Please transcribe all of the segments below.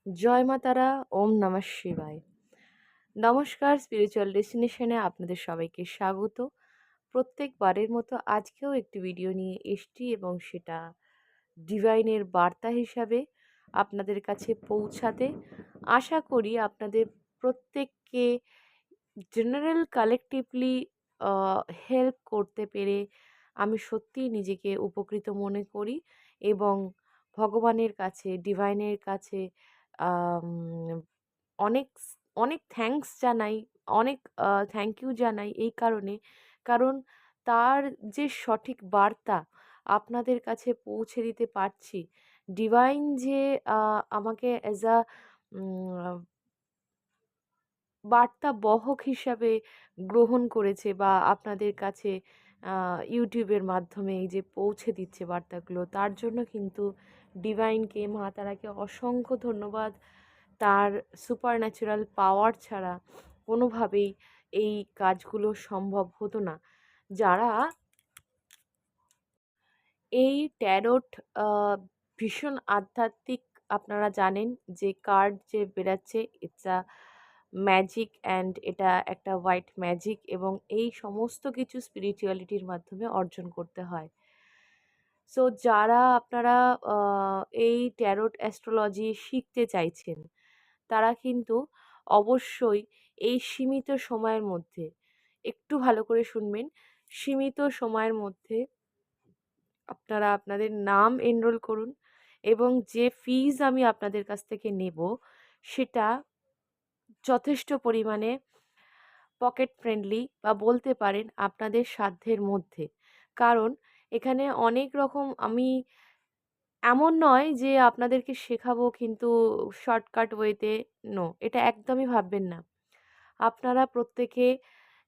জয় মা তারা। ওম নমঃ শিবায়। নমস্কার, স্পিরিচুয়াল ডেস্টিনেশনে আপনাদের সবাইকে স্বাগত। প্রত্যেকবারের মতো আজকেও একটি ভিডিও নিয়ে এসেছি এবং সেটা ডিভাইনের বার্তা হিসাবে আপনাদের কাছে পৌঁছাতে আশা করি আপনাদের প্রত্যেককে জেনারেল কালেকটিভলি হেল্প করতে পেরে আমি সত্যিই নিজেকে উপকৃত মনে করি এবং ভগবানের কাছে, ডিভাইনের কাছে আম অনেক অনেক থ্যাঙ্কস জানাই, অনেক থ্যাংক ইউ জানাই এই কারণে, কারণ তার যে সঠিক বার্তা আপনাদের কাছে পৌঁছে দিতে পারছি, ডিভাইন যে আমাকে অ্যাজ আ বার্তাবহক হিসাবে গ্রহণ করেছে বা আপনাদের কাছে ইউটিউবের মাধ্যমে এই যে পৌঁছে দিচ্ছে বার্তাগুলো, তার জন্য কিন্তু ডিভাইনকে, মা তারাকে অসংখ্য ধন্যবাদ। তার সুপারন্যাচুরাল পাওয়ার ছাড়া কোনোভাবেই এই কাজগুলো সম্ভব হতো না। যারা এই ট্যারোট আ ভীষণ আধ্যাত্মিক, আপনারা জানেন যে কার্ড যে বেরাচ্ছে, ইটস আ ম্যাজিক অ্যান্ড এটা একটা হোয়াইট ম্যাজিক এবং এই সমস্ত কিছু স্পিরিচুয়ালিটির মাধ্যমে অর্জন করতে হয়। সো যারা আপনারা আ এই ট্যারোট অ্যাস্ট্রোলজি শিখতে চাইছেন, তারা কিন্তু অবশ্যই এই সীমিত সময়ের মধ্যে একটু ভালো করে শুনবেন। সীমিত সময়ের মধ্যে আপনারা আপনাদের নাম এনরোল করুন এবং যে ফিজ আমি আপনাদের কাছ থেকে নেব সেটা যথেষ্ট পরিমাণে পকেট ফ্রেন্ডলি বা বলতে পারেন আপনাদের সাধ্যের মধ্যে। কারণ এখানে অনেক রকম আমি এমন নয় যে আপনাদেরকে শেখাবো কিন্তু শর্টকাট ওয়েতে, নো, এটা একদমই ভাববেন না। আপনারা প্রত্যেকে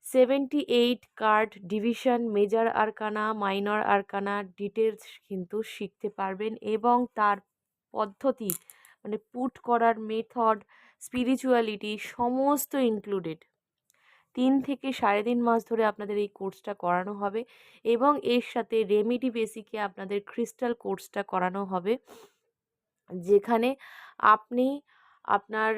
78 card division, major arcana, minor arcana details কিন্তু শিখতে পারবেন এবং তার পদ্ধতি, মানে পুট করার মেথড, স্পিরিচুয়ালিটি সমস্ত ইনক্লুডেড। ৩ থেকে ৩.৫ মাস ধরে আপনাদের এই কোর্সটা করানো হবে এবং এর সাথে রেমেডি বেসিকে আপনাদের ক্রিস্টাল কোর্সটা করানো হবে। যেখানে আপনি আপনার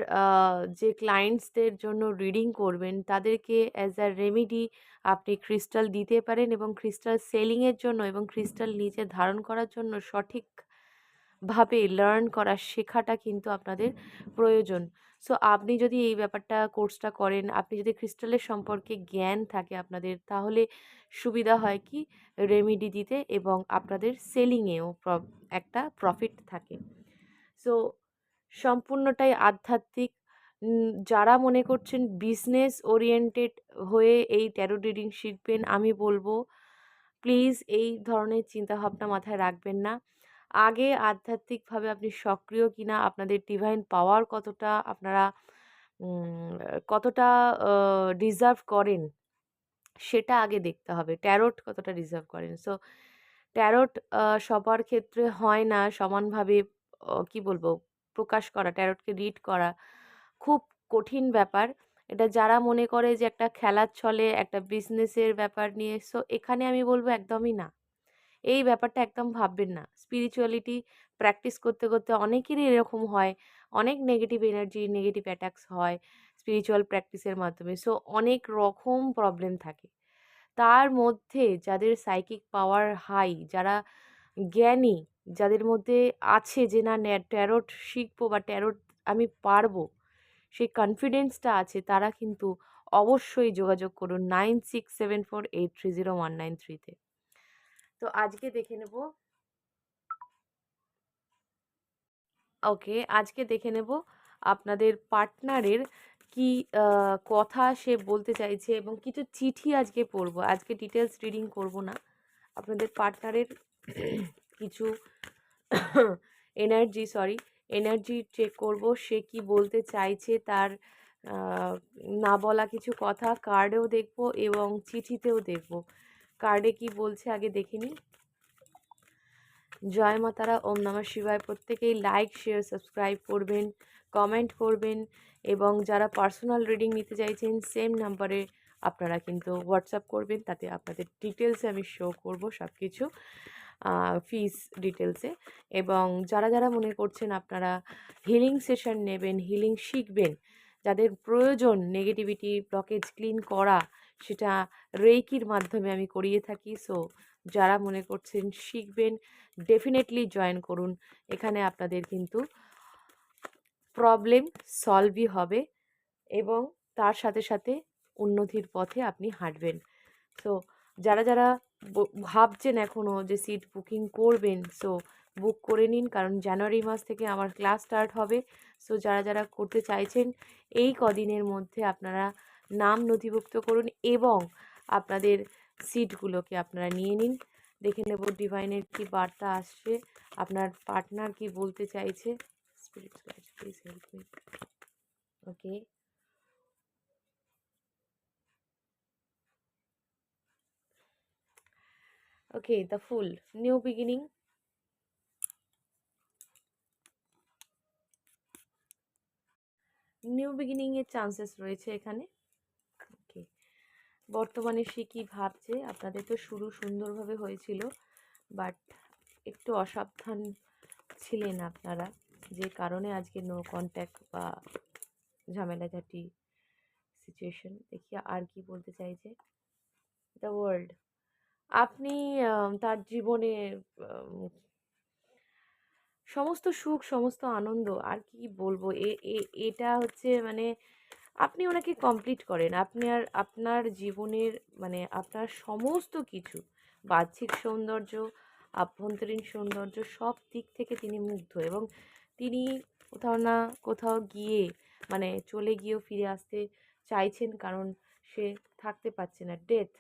যে ক্লায়েন্টসদের জন্য রিডিং করবেন তাদেরকে অ্যাজ আ রেমেডি আপনি ক্রিস্টাল দিতে পারেন এবং ক্রিস্টাল সেলিংয়ের জন্য এবং ক্রিস্টাল নিজে ধারণ করার জন্য সঠিকভাবে লার্ন করা শেখাটা কিন্তু আপনাদের প্রয়োজন। সো আপনি যদি এই ব্যাপারটা কোর্সটা করেন, আপনি যদি ক্রিস্টালের সম্পর্কে জ্ঞান থাকে আপনাদের, তাহলে সুবিধা হয় কি রেমেডি দিতে এবং আপনাদের সেলিংয়েও একটা প্রফিট থাকে। সো সম্পূর্ণটাই আধ্যাত্মিক। যারা মনে করছেন বিজনেস ওরিয়েন্টেড হয়ে এই ট্যারো রিডিং শিখবেন, আমি বলবো প্লিজ এই ধরনের চিন্তাভাবনা মাথায় রাখবেন না। আগে আধ্যাত্মিকভাবে আপনি সক্রিয় কিনা, আপনাদের ডিভাইন পাওয়ার কতটা আপনারা কতটা ডিজার্ভ করেন সেটা আগে দেখতে হবে। ট্যারোট কতটা ডিজার্ভ করেন। সো ট্যারোট সবার ক্ষেত্রে হয় না সমানভাবে, কি বলবো, প্রকাশ করা, ট্যারোটকে রিড করা খুব কঠিন ব্যাপার। এটা যারা মনে করে যে একটা খেলার ছলে একটা বিজনেসের ব্যাপার নিয়ে, সো এখানে আমি বলবো একদমই না। এই ব্যাপারটা একদম ভাববেন না। স্পিরিচুয়ালিটি প্র্যাকটিস করতে, করতে অনেকেরই এরকম হয়। অনেক নেগেটিভ এনার্জি, নেগেটিভ অ্যাটাকস হয় স্পিরিচুয়াল প্র্যাকটিসের মাধ্যমে। সো অনেক রকম প্রবলেম থাকে। তার মধ্যে যাদের সাইকিক পাওয়ার হাই, যারা জ্ঞানী, যাদের মধ্যে আছে যে না ট্যারোট শিখবো বা ট্যারোট আমি পারবো, সেই কনফিডেন্সটা আছে, তারা কিন্তু অবশ্যই যোগাযোগ করুন 9674830193 তে। তো আজকে দেখে নেব, ওকে, আজকে দেখে নেব আপনাদের পার্টনারের কি কথা সে বলতে চাইছে এবং কিছু চিঠি আজকে পড়বো। আজকে ডিটেলস রিডিং করব না। আপনাদের পার্টনারের কিছু এনার্জি চেক করব, সে কি বলতে চাইছে, তার না বলা কিছু কথা কার্ডেও দেখব এবং চিঠিতেও দেখব। কার্ডে কি বলছে আগে দেখে নিই। জয় মা তারা, ওম নমঃ শিবায়। প্রত্যেকেই লাইক, শেয়ার, সাবস্ক্রাইব করবেন, কমেন্ট করবেন এবং যারা পার্সোনাল রিডিং নিতে চাইছেন সেম নাম্বারে আপনারা কিন্তু হোয়াটসঅ্যাপ করবেন, তাতে আপনাদের ডিটেলসে আমি শো করব সব কিছু। ফিস ডিটেলসে। এবং যারা যারা মনে করছেন আপনারা হিলিং সেশন নেবেন, হিলিং শিখবেন, যাদের প্রয়োজন নেগেটিভিটি ব্লকেজ ক্লিন করা, সেটা রেইকির মাধ্যমে আমি করিয়ে থাকি। সো যারা মনে করছেন শিখবেন, ডেফিনেটলি জয়েন করুন। এখানে আপনাদের কিন্তু প্রবলেম সলভই হবে এবং তার সাথে সাথে উন্নতির পথে আপনি হাঁটবেন। সো যারা যারা ভাবছেন এখনও যে সিট বুকিং করবেন, সো বুক করে নিন, কারণ জানুয়ারি মাস থেকে আমার ক্লাস স্টার্ট হবে। সো যারা যারা করতে চাইছেন এই কদিনের মধ্যে আপনারা নাম নথিভুক্ত করুন এবং আপনাদের সিটগুলোকে আপনারা নিয়ে নিন। দেখে নেব ডিভাইনের কি বার্তা আসছে, আপনার পার্টনার কি বলতে চাইছে। Spirit guides please help me. Okay, okay, the Fool, new beginning. New beginning এর চান্সেস রয়েছে এখানে। ওকে, বর্তমানে সে কি ভাবছে, আপনাদের তো শুরু সুন্দরভাবে হয়েছিল, বাট একটু অসাবধান ছিলেন আপনারা, যে কারণে আজকে নো কন্ট্যাক্ট বা ঝামেলাঝাটি সিচুয়েশন। দেখি আর কি বলতে চাইছে দ্য ওয়ার্ল্ড। আপনি তার জীবনে আম, সমস্ত সুখ, সমস্ত আনন্দ, আর কি বলবো, এটা হচ্ছে মানে আপনি ওনাকে কমপ্লিট করেন। আপনার আপনার জীবনের মানে আপনার সমস্ত কিছু, বাহ্যিক সৌন্দর্য, আভ্যন্তরীণ সৌন্দর্য, সব দিক থেকে তিনি মুগ্ধ এবং তিনি কোথাও না কোথাও গিয়ে মানে চলে গিয়েও ফিরে আসতে চাইছেন, কারণ সে থাকতে পারছে না। ডেথ,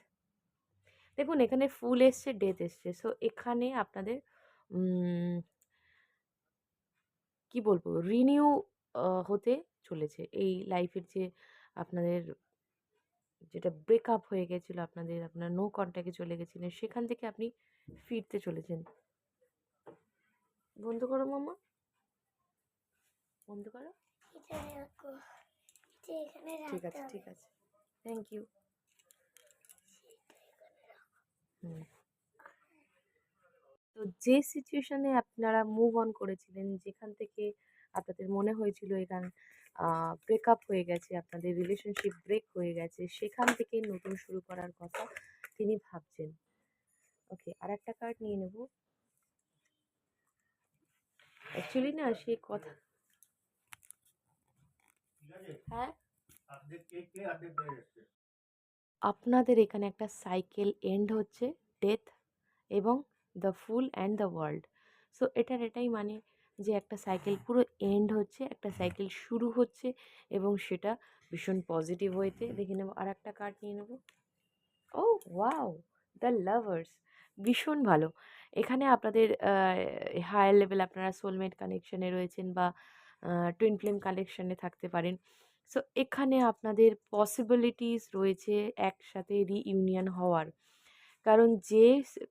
দেখুন এখানে ফুল এসছে, ডেথ এসছে। সো এখানে আপনাদের কি বলবো, রিনিউ হতে চলেছে এই লাইফের যে আপনাদের যেটা ব্রেকআপ হয়ে গেছিলো আপনাদের, আপনার নো কন্ট্যাক্টে চলে গেছিলেন, সেখান থেকে আপনি ফিরতে চলেছেন। বন্ধ করো মামা, বন্ধ করো। ঠিক আছে, ঠিক আছে, থ্যাংক ইউ। হুম, তো যে সিচুয়েশনে আপনারা মুভ অন করেছিলেন, যেখান থেকে আপনাদের মনে হয়েছিল এখান ব্রেকআপ হয়ে গেছে, আপনাদের রিলেশনশিপ ব্রেক হয়ে গেছে, সেখান থেকে নতুন শুরু করার কথা তিনি ভাবছেন। ওকে, আর একটা কার্ড নিয়ে নেব। অ্যাকচুয়ালি না সে কথা, হ্যাঁ আপনাদের এখানে একটা সাইকেল এন্ড হচ্ছে, ডেথ এবং the full and the world. So এটাই মানে যে একটা সাইকেল পুরো এন্ড হচ্ছে, একটা সাইকেল শুরু হচ্ছে এবং সেটা ভীষণ পজিটিভ ওয়েতে। দেখে নেবো, আর একটা কার্ড নিয়ে নেবো। ও ওয়াও, দ্য লাভার্স, ভীষণ ভালো। এখানে আপনাদের হায়ার লেভেল আপনারা সোলমেট কানেকশানে রয়েছেন বা টুইন ফ্লেম কানেকশানে থাকতে পারেন। সো এখানে আপনাদের পসিবিলিটিস রয়েছে একসাথে রিইউনিয়ন হওয়ার, কারণ যে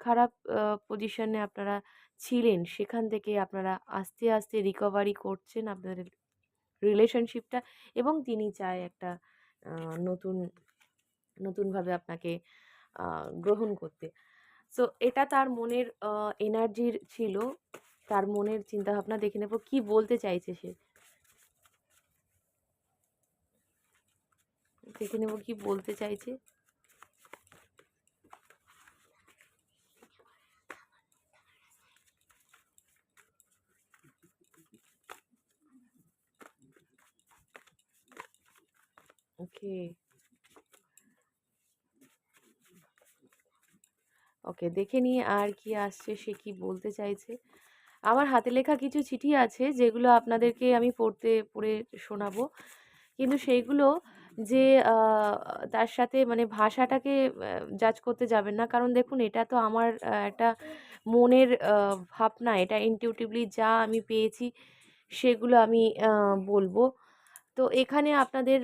খারাপ পজিশনে আপনারা ছিলেন সেখান থেকে আপনারা আস্তে আস্তে রিকভারি করছেন আপনাদের রিলেশনশিপটা, এবং তিনি চায় একটা নতুন নতুনভাবে আপনাকে গ্রহণ করতে। সো এটা তার মনের এনার্জির ছিল, তার মনের চিন্তাভাবনা। দেখে নেব কি বলতে চাইছে সে, দেখে নেব কি বলতে চাইছে। ওকে, ওকে, দেখে নিয়ে আর কি আসছে, সে কি বলতে চাইছে। আমার হাতে লেখা কিছু চিঠি আছে যেগুলো আপনাদেরকে আমি পড়ে শোনাবো, কিন্তু সেইগুলো যে তার সাথে মানে ভাষাটাকে জাজ করতে যাবেন না, কারণ দেখুন এটা তো আমার একটা মনের ভাবনা, এটা ইনটিউটিভলি যা আমি পেয়েছি সেগুলো আমি বলবো। তো এখানে আপনাদের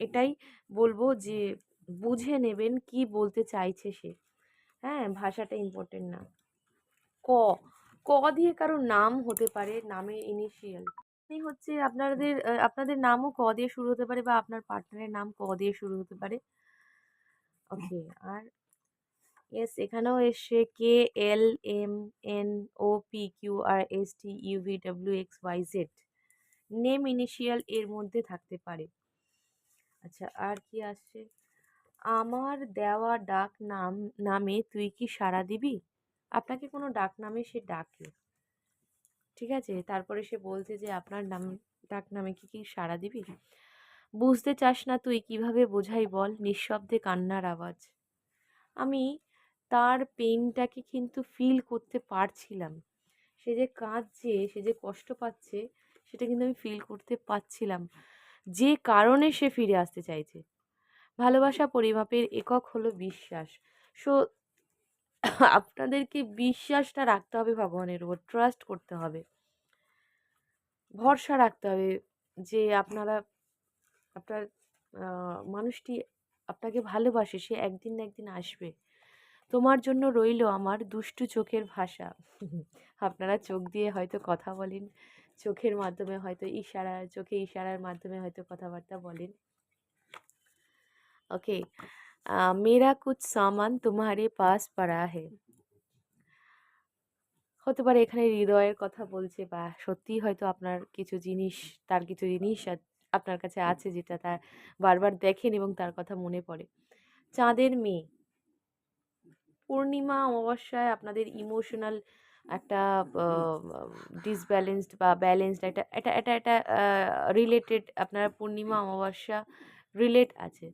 এটাই বলবো যে বুঝে নেবেন কি বলতে চাইছে সে। হ্যাঁ, ভাষাটা ইম্পর্টেন্ট না। ক, ক দিয়ে কারোর নাম হতে পারে, নামের ইনিশিয়াল হচ্ছে আপনাদের আপনাদের নামও ক দিয়ে শুরু হতে পারে বা আপনার পার্টনারের নাম ক দিয়ে শুরু হতে পারে। ওকে, আর ইয়েস, এখানেও এসছে KLMNOPQRSTUVWXYZ। নেম ইনিশিয়াল এর মধ্যে থাকতে পারে। আচ্ছা, আর কি আসছে? আমার দেওয়া ডাক নামে তুই কি সাড়া দিবি? আপনাকে কোনো ডাক নামে সে ডাকে, ঠিক আছে? তারপরে সে বলছে যে আপনার ডাক নামে কি সাড়া দিবি? বুঝতে চাস না তুই, কিভাবে বোঝাই বল, নিঃশব্দে কান্নার আওয়াজ। আমি তার পেইনটাকে কিন্তু ফিল করতে পারছিলাম। সে যে কাঁদছে, সে যে কষ্ট পাচ্ছে, সেটা কিন্তু আমি ফিল করতে পারছিলাম। যে কারণে সে ফিরে আসতে চাইছে। ভালোবাসা পরিমাপের একক হলো বিশ্বাস। সো আপনাদেরকে বিশ্বাসটা রাখতে হবে ভগবানের উপর, ট্রাস্ট করতে হবে, ভরসা রাখতে হবে যে আপনার মানুষটি আপনাকে ভালোবাসে, সে একদিন না একদিন আসবে। তোমার জন্য রইলো আমার দুষ্টু চোখের ভাষা। আপনারা চোখ দিয়ে হয়তো কথা বলেন, চোখের মাধ্যমে হয়তো চোখে ইশারার মাধ্যমে হয়তো কথাবার্তা বলেন। ওকে, মেরা কুছ সামান তোমারে পাস পড়া হে। হতে পারে এখানে হৃদয়ের কথা বলছে, বা সত্যিই হয়তো তার কিছু জিনিস আপনার কাছে আছে, যেটা তার বারবার দেখেন এবং তার কথা মনে পড়ে। চাঁদের মেয়ে, পূর্ণিমা অমাবস্যায় আপনাদের ইমোশনাল একটা ডিসব্যালেন্সড বা ব্যালেন্সড একটা এটা এটা এটা রিলেটেড, আপনারা পূর্ণিমা অমাবস্যা রিলেট আছে।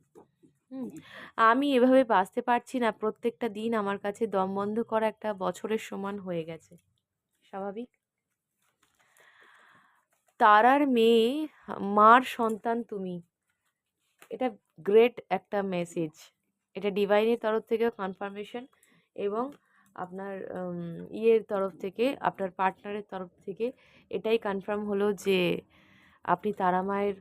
আমি এভাবে বাঁচতে পারছি না, প্রত্যেকটা দিন আমার কাছে দম বন্ধ করা একটা বছরের সমান হয়ে গেছে। স্বাভাবিক। তারার মেয়ে, মার সন্তান তুমি। এটা গ্রেট একটা মেসেজ। এটা ডিভাইনের তরফ থেকেও কনফার্মেশন, এবং আপনার ইয়ের তরফ থেকে, আপনার পার্টনারের তরফ থেকে এটাই কনফার্ম হলো যে আপনি তারা মায়ের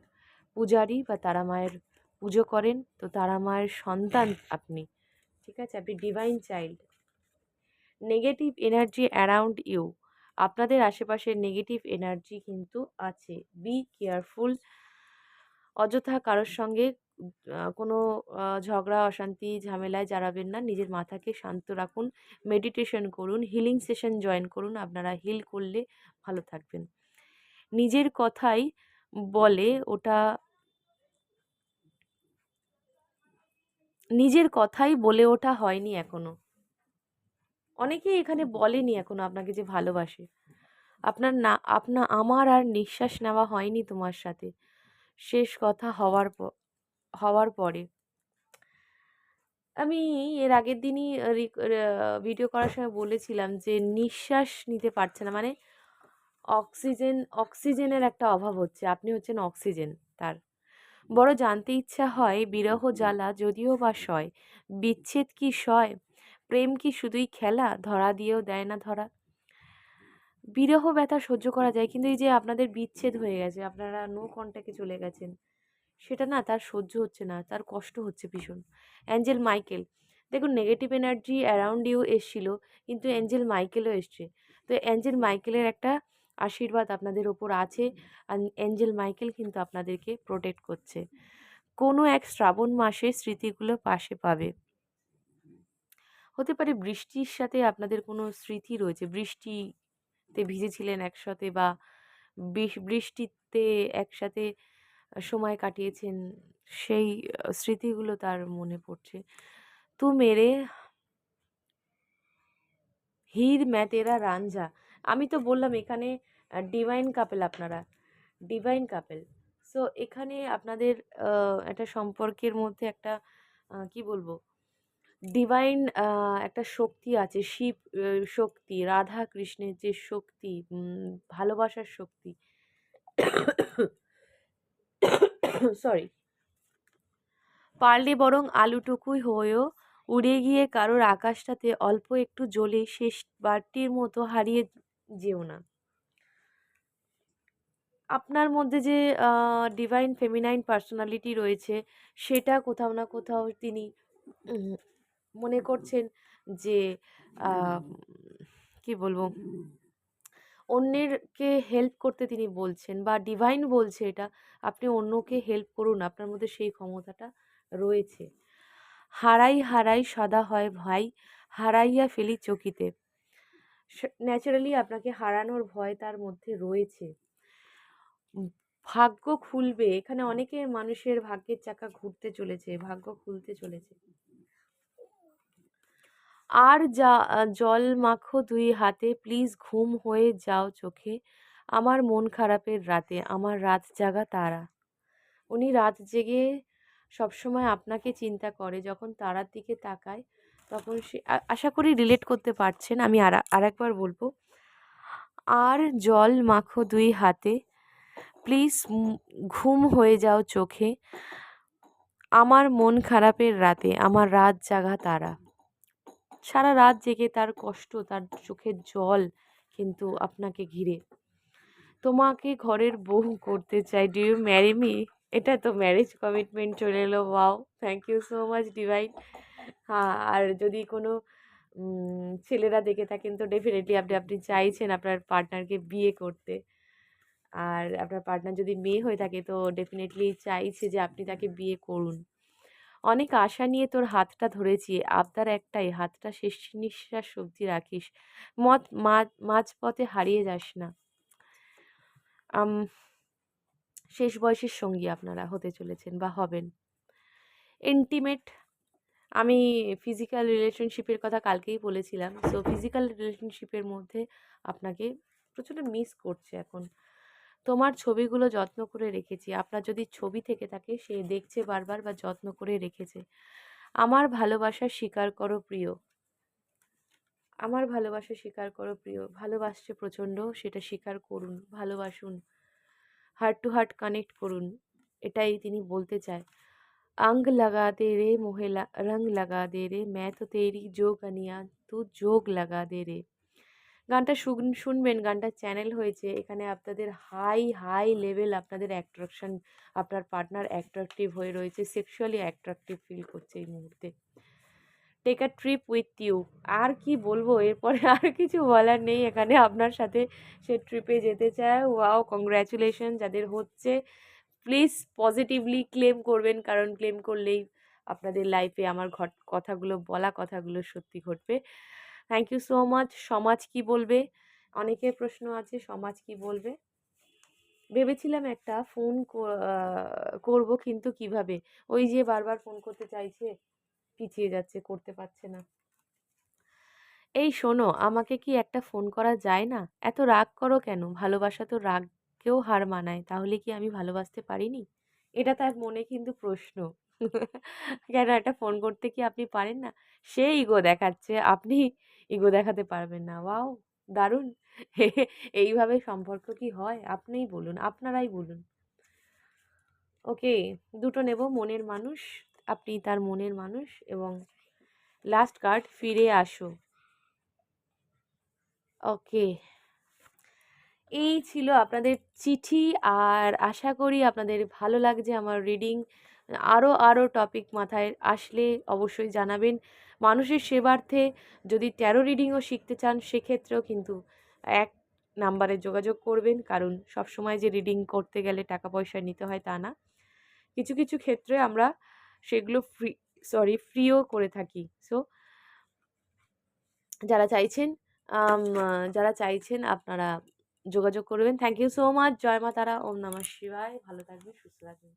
পূজারী বা তারা মায়ের পুজো করেন, তো তারা মায়ের সন্তান আপনি, ঠিক আছে? আপনি divine child. Negative energy around you, আপনাদের আশেপাশে নেগেটিভ এনার্জি কিন্তু আছে। বি কেয়ারফুল, অযথা কারোর সঙ্গে কোনো ঝগড়া অশান্তি ঝামেলায় জড়াবেন না। নিজের মাথাকে শান্ত রাখুন, মেডিটেশন করুন, হিলিং সেশন জয়েন করুন, আপনারা হিল করলে ভালো থাকবেন। নিজের কথাই বলে ওটা নিজের কথাই বলে ওঠা হয়নি এখনো। অনেকেই এখানে বলেনি এখনো আপনাকে যে ভালোবাসে। আমার আর নিঃশ্বাস নেওয়া হয়নি তোমার সাথে, শেষ কথা হওয়ার পরে। আমি এর আগের দিনই ভিডিও করার সময় বলেছিলাম যে নিঃশ্বাস নিতে পারছে না, মানে অক্সিজেনের একটা অভাব হচ্ছে। আপনি হচ্ছেন অক্সিজেন তার। বড় জানতে ইচ্ছা হয় বিরহ জ্বালা যদিও বা সয়, বিচ্ছেদ কি সয়, প্রেম কি শুধুই খেলা, ধরা দিয়েও দেয় না ধরা। বিরহ ব্যথা সহ্য করা যায়, কিন্তু এই যে আপনাদের বিচ্ছেদ হয়ে গেছে, আপনারা নো কন্ট্যাক্টে চলে গেছেন, সেটা না তার সহ্য হচ্ছে না, তার কষ্ট হচ্ছে ভীষণ। অ্যাঞ্জেল মাইকেল, দেখুন নেগেটিভ এনার্জি অ্যারাউন্ড ইউ এসছিল, কিন্তু অ্যাঞ্জেল মাইকেলও এসছে। তো অ্যাঞ্জেল মাইকেলের একটা আশীর্বাদ আপনাদের ওপর আছে, আর অ্যাঞ্জেল মাইকেল কিন্তু আপনাদেরকে প্রোটেক্ট করছে। কোনো এক শ্রাবণ মাসে স্মৃতিগুলো পাশে পাবে। হতে পারে বৃষ্টির সাথে আপনাদের কোনো স্মৃতি রয়েছে, বৃষ্টিতে ভিজেছিলেন একসাথে, বা বৃষ্টিতে একসাথে সময় কাটিয়েছেন, সেই স্মৃতিগুলো তার মনে পড়ছে। তু মেরে হির ম্যাতেরা রাঞ্ঝা, আমি তো বললাম এখানে ডিভাইন কাপেল, আপনারা ডিভাইন কাপেল। সো এখানে আপনাদের একটা সম্পর্কের মধ্যে একটা কি বলবো, ডিভাইন একটা শক্তি আছে, শিব শক্তি, রাধা কৃষ্ণের যে শক্তি, ভালোবাসার শক্তি, সরি, পারলে বরং আলুটুকুই হয়েও উড়ে গিয়ে কারোর আকাশটাতে অল্প একটু জ্বলে শেষবারটির মতো হারিয়ে যেও না। আপনার মধ্যে যে ডিভাইন ফেমিনাইন পার্সোনালিটি রয়েছে, সেটা কোথাও না কোথাও তিনি মনে করছেন যে কি বলবো, অন্যেরকে হেল্প করতে তিনি বলছেন, বা ডিভাইন বলছে এটা, আপনি অন্যকে হেল্প করুন, আপনার মধ্যে সেই ক্ষমতাটা রয়েছে। হারাই হারাই সদা হয় ভাই, হারাইয়া ফেলি চকিতে। ন্যাচারালি আপনাকে হারানোর ভয় তার মধ্যে রয়েছে। উম ভাগ্য খুলবে, এখানে অনেকের মানুষের ভাগ্যের চাকা ঘুরতে চলেছে, ভাগ্য খুলতে চলেছে। আর জল মাখো ২ হাতে, প্লিজ ঘুম হয়ে যাও চোখে, আমার মন খারাপের রাতে, আমার রাত জাগা তারা। উনি রাত জেগে সবসময় আপনাকে চিন্তা করে। যখন তারার দিকে তাকায় তখন সে আশা করি রিলেট করতে পারছেন। আমি আরেকবার বলবো। আর জল মাখো ২ হাতে, প্লিজ ঘুম হয়ে যাও চোখে, আমার মন খারাপের রাতে, আমার রাত জাগা তারা। সারা রাত জেগে তার কষ্ট, তার চোখের জল কিন্তু আপনাকে ঘিরে। তোমাকে ঘরের বউ করতে চাই, ডু ইউ ম্যারি মি? এটা তো ম্যারেজ কমিটমেন্ট চলে এলো। Wow, thank you so much divine. হ্যাঁ, আর যদি কোনো ছেলেরা দেখে থাকেন তো ডেফিনেটলি আপনি চাইছেন আপনার পার্টনারকে বিয়ে করতে। আর আপনার পার্টনার যদি মেয়ে হয়ে থাকে তো ডেফিনেটলি চাইছে যে আপনি তাকে বিয়ে করুন। অনেক আশা নিয়ে তোর হাতটা ধরেছি, আবদার একটাই, হাতটা শেষ নিঃশ্বাস অবধি রাখিস, মাঝপথে হারিয়ে যাস না। আম শেষ বয়সের সঙ্গী আপনারা হতে চলেছেন বা হবেন। ইন্টিমেট, আমি ফিজিক্যাল রিলেশনশিপের কথা কালকেই বলেছিলাম। সো ফিজিক্যাল রিলেশনশিপের মধ্যে আপনাকে প্রচণ্ড মিস করছে এখন। তোমার ছবিগুলো যত্ন করে রেখেছি। আপনার যদি ছবি থেকে থাকে সে দেখছে বারবার বা যত্ন করে রেখেছে। আমার ভালোবাসা স্বীকার করো প্রিয়, আমার ভালোবাসা স্বীকার করো প্রিয়। ভালোবাসছে প্রচণ্ড, সেটা স্বীকার করুন, ভালোবাসুন, হার্ট টু হার্ট কানেক্ট করুন, এটাই তিনি বলতে চায়। अंग लगा दे रे मोहे रंग लगा दे रे, मैं तो तेरी जोगनिया तू যোগ লাগা দে রে। গানটা শুনবেন, গানটা চ্যানেল হয়েছে। এখানে আপনাদের হাই হাই লেভেল, আপনাদের অ্যাট্রাকশন, আপনার পার্টনার অ্যাট্রাকটিভ হয়ে রয়েছে, সেক্সুয়ালি অ্যাট্রাকটিভ ফিল করছে এই মুহূর্তে। Take a trip with you. আর কি বলবো এরপরে, আর কিছু বলার নেই। এখানে আপনার সাথে সে ট্রিপে যেতে চায়। ওয়াও, কংগ্র্যাচুলেশন যাদের হচ্ছে। প্লিজ পজিটিভলি ক্লেম করবেন, কারণ ক্লেম করলেই আপনাদের লাইফে আমার কথাগুলো, বলা কথাগুলো সত্যি ঘটবে। Thank you so much. সমাজ কি বলবে? অনেকের প্রশ্ন আছে, সমাজ কি বলবে। ভেবেছিলাম একটা ফোন করব, কিন্তু কিভাবে? ওই যে বারবার ফোন করতে চাইছে, পিছিয়ে যাচ্ছে, করতে পারছে না। এই শোনো, আমাকে কি একটা ফোন করা যায় না? এত রাগ করো কেন? ভালোবাসা তো রাগকেও হার মানায়। তাহলে কি আমি ভালোবাসতে পারিনি? এটা তার মনে কিন্তু প্রশ্ন। কেন একটা ফোন করতে কি আপনি পারেন না? সে ইগো দেখাচ্ছে, আপনি ইগো দেখাতে পারবেন না। ওয়াও! দারুণ! এইভাবে সম্পর্ক কি হয়? আপনিই বলুন, আপনারাই বলুন। ওকে, দুটো নেব, মনের মানুষ। আপনি তার মনের মানুষ। এবং লাস্ট কার্ড, ফিরে আসো। ওকে, এই ছিল আপনাদের চিঠি। আর আশা করি আপনাদের ভালো লাগছে আমার রিডিং। আরও টপিক মাথায় আসলে অবশ্যই জানাবেন। মানুষের সেবার্থে যদি ট্যারো রিডিংও শিখতে চান সেক্ষেত্রেও কিন্তু এক নাম্বারে যোগাযোগ করবেন, কারণ সবসময় যে রিডিং করতে গেলে টাকা পয়সা নিতে হয় তা না। কিছু কিছু ক্ষেত্রে আমরা সেগুলো ফ্রিও করে থাকি। সো যারা চাইছেন যারা চাইছেন আপনারা যোগাযোগ করবেন। Thank you so much. জয় মা তারা। ওম নমঃ শিবায়। ভালো থাকবেন, সুস্থ থাকবেন।